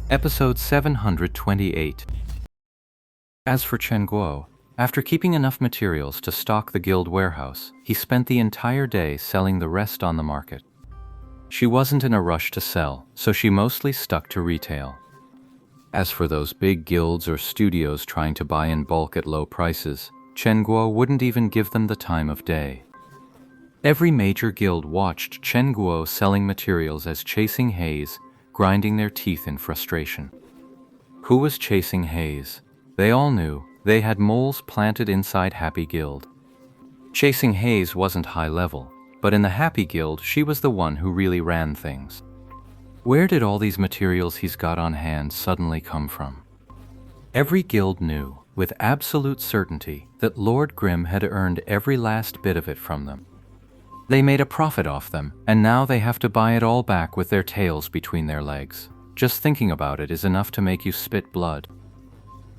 Episode 728. As for Chen Guo, after keeping enough materials to stock the guild warehouse, he spent the entire day selling the rest on the market. She wasn't in a rush to sell, so she mostly stuck to retail. As for those big guilds or studios trying to buy in bulk at low prices, Chen Guo wouldn't even give them the time of day. Every major guild watched Chen Guo selling materials as chasing haze, grinding their teeth in frustration. Who was chasing haze? They all knew. They had moles planted inside Happy Guild. Chasing haze wasn't high level, but in the Happy Guild, she was the one who really ran things. Where did all these materials he's got on hand suddenly come from? Every guild knew, with absolute certainty, that Lord Grimm had earned every last bit of it from them. They made a profit off them, and now they have to buy it all back with their tails between their legs. Just thinking about it is enough to make you spit blood.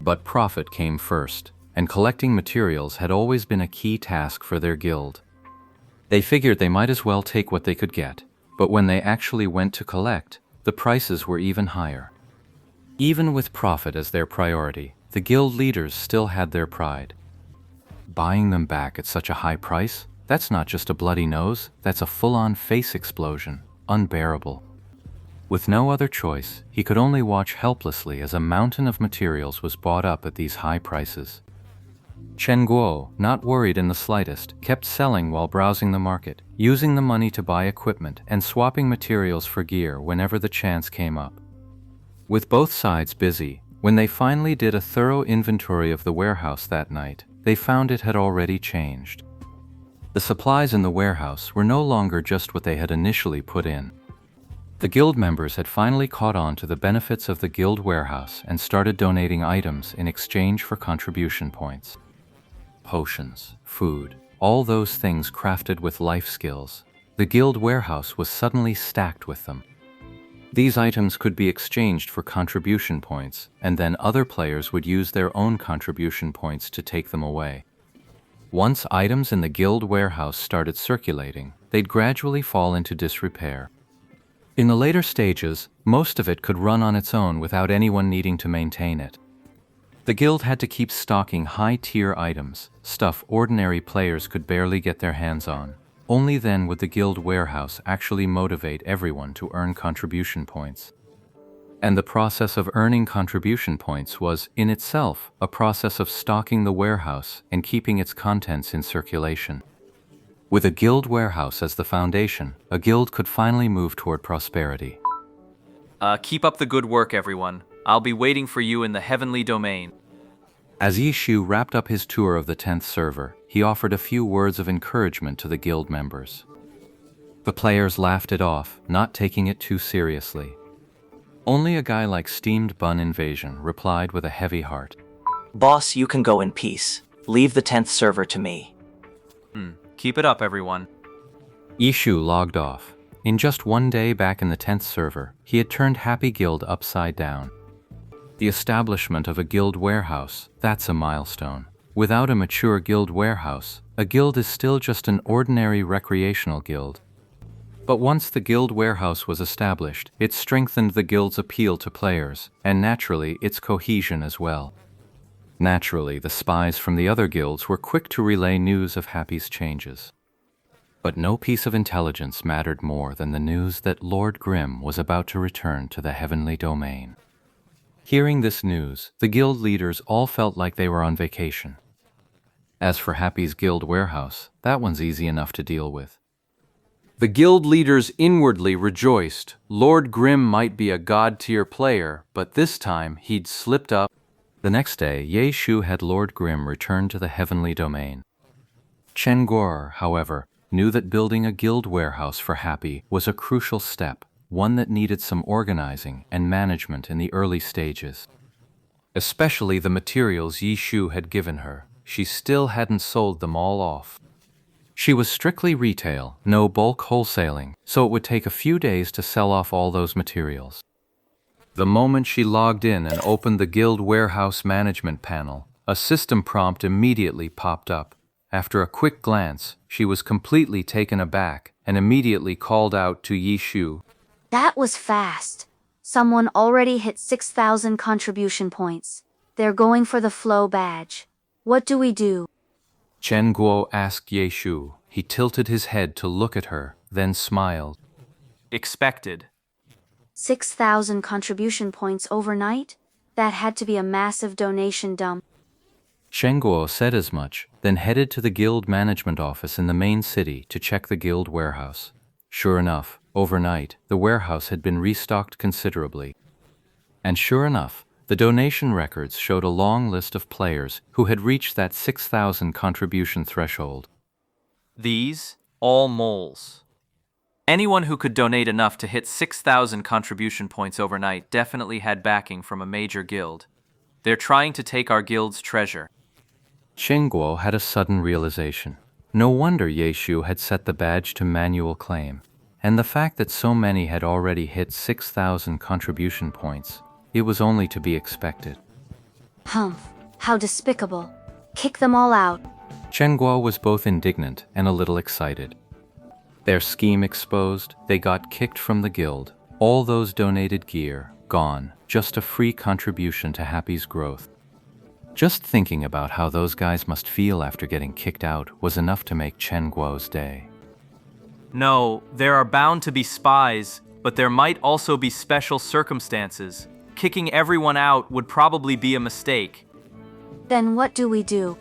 But profit came first, and collecting materials had always been a key task for their guild. They figured they might as well take what they could get, but when they actually went to collect, the prices were even higher. Even with profit as their priority, the guild leaders still had their pride. Buying them back at such a high price? That's not just a bloody nose, that's a full-on face explosion, unbearable. With no other choice, he could only watch helplessly as a mountain of materials was bought up at these high prices. Chen Guo, not worried in the slightest, kept selling while browsing the market, using the money to buy equipment and swapping materials for gear whenever the chance came up. With both sides busy, when they finally did a thorough inventory of the warehouse that night, they found it had already changed. The supplies in the warehouse were no longer just what they had initially put in. The guild members had finally caught on to the benefits of the guild warehouse and started donating items in exchange for contribution points. Potions, food, all those things crafted with life skills. The guild warehouse was suddenly stacked with them. These items could be exchanged for contribution points, and then other players would use their own contribution points to take them away. Once items in the guild warehouse started circulating, they'd gradually fall into disrepair. In the later stages, most of it could run on its own without anyone needing to maintain it. The guild had to keep stocking high-tier items, stuff ordinary players could barely get their hands on. Only then would the guild warehouse actually motivate everyone to earn contribution points. And the process of earning contribution points was, in itself, a process of stocking the warehouse and keeping its contents in circulation. With a guild warehouse as the foundation, a guild could finally move toward prosperity. Keep up the good work, everyone. I'll be waiting for you in the heavenly domain. As Yishu wrapped up his tour of the 10th server, he offered a few words of encouragement to the guild members. The players laughed it off, not taking it too seriously. Only a guy like Steamed Bun Invasion replied with a heavy heart. Boss, you can go in peace. Leave the 10th server to me. Keep it up, everyone. Yishu logged off. In just one day back in the 10th server, he had turned Happy Guild upside down. The establishment of a guild warehouse, that's a milestone. Without a mature guild warehouse, a guild is still just an ordinary recreational guild. But once the guild warehouse was established, it strengthened the guild's appeal to players, and naturally its cohesion as well. Naturally, the spies from the other guilds were quick to relay news of Happy's changes. But no piece of intelligence mattered more than the news that Lord Grimm was about to return to the heavenly domain. Hearing this news, the guild leaders all felt like they were on vacation. As for Happy's guild warehouse, that one's easy enough to deal with. The guild leaders inwardly rejoiced. Lord Grimm might be a god-tier player, but this time he'd slipped up. The next day, Ye Shu had Lord Grimm return to the heavenly domain. Chen Guo, however, knew that building a guild warehouse for Happy was a crucial step, one that needed some organizing and management in the early stages. Especially the materials Ye Shu had given her. She still hadn't sold them all off. She was strictly retail, no bulk wholesaling, so it would take a few days to sell off all those materials. The moment she logged in and opened the guild warehouse management panel, a system prompt immediately popped up. After a quick glance, she was completely taken aback and immediately called out to Yi Shu. That was fast. Someone already hit 6,000 contribution points. They're going for the flow badge. What do we do? Chen Guo asked Ye Shu. He tilted his head to look at her, then smiled. Expected. 6,000 contribution points overnight? That had to be a massive donation dump. Chen Guo said as much, then headed to the guild management office in the main city to check the guild warehouse. Sure enough, overnight, the warehouse had been restocked considerably. And sure enough, the donation records showed a long list of players who had reached that 6,000 contribution threshold. These, all moles. Anyone who could donate enough to hit 6,000 contribution points overnight definitely had backing from a major guild. They're trying to take our guild's treasure. Chen Guo had a sudden realization. No wonder Ye Shu had set the badge to manual claim. And the fact that so many had already hit 6,000 contribution points, it was only to be expected. Humph, how despicable. Kick them all out. Chen Guo was both indignant and a little excited. Their scheme exposed, they got kicked from the guild. All those donated gear, gone. Just a free contribution to Happy's growth. Just thinking about how those guys must feel after getting kicked out was enough to make Chen Guo's day. No, there are bound to be spies, but there might also be special circumstances. Kicking everyone out would probably be a mistake. Then what do?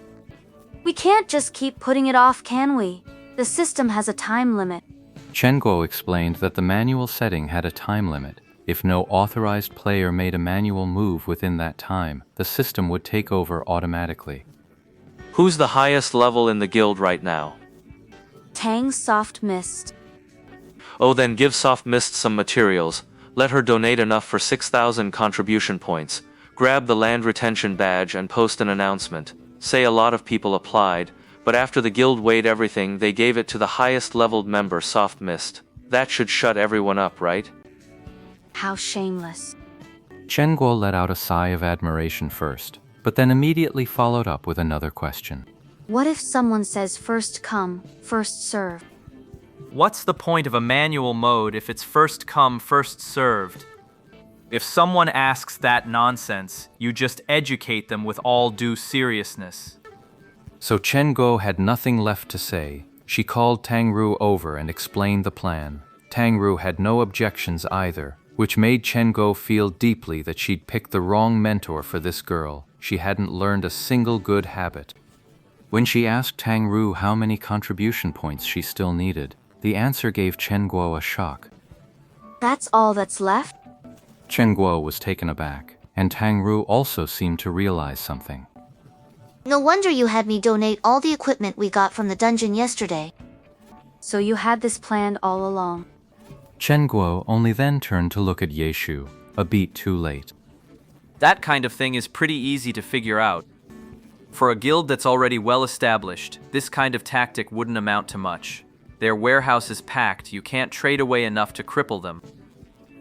We can't just keep putting it off, can we? The system has a time limit. Chen Guo explained that the manual setting had a time limit. If no authorized player made a manual move within that time, the system would take over automatically. Who's the highest level in the guild right now? Tang Soft Mist. Oh, then give Soft Mist some materials. Let her donate enough for 6,000 contribution points. Grab the land retention badge and post an announcement. Say a lot of people applied, but after the guild weighed everything, they gave it to the highest leveled member, Soft Mist. That should shut everyone up, right? How shameless. Chen Guo let out a sigh of admiration first, but then immediately followed up with another question. What if someone says first come, first serve? What's the point of a manual mode if it's first come, first served? If someone asks that nonsense, you just educate them with all due seriousness. So Chen Guo had nothing left to say. She called Tang Ru over and explained the plan. Tang Ru had no objections either, which made Chen Guo feel deeply that she'd picked the wrong mentor for this girl. She hadn't learned a single good habit. When she asked Tang Ru how many contribution points she still needed, the answer gave Chen Guo a shock. That's all that's left? Chen Guo was taken aback, and Tang Ru also seemed to realize something. No wonder you had me donate all the equipment we got from the dungeon yesterday. So you had this planned all along. Chen Guo only then turned to look at Ye Shu, a beat too late. That kind of thing is pretty easy to figure out. For a guild that's already well established, this kind of tactic wouldn't amount to much. Their warehouse is packed, you can't trade away enough to cripple them.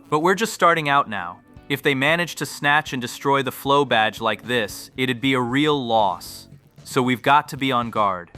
But we're just starting out now. If they manage to snatch and destroy the flow badge like this, it'd be a real loss. So we've got to be on guard.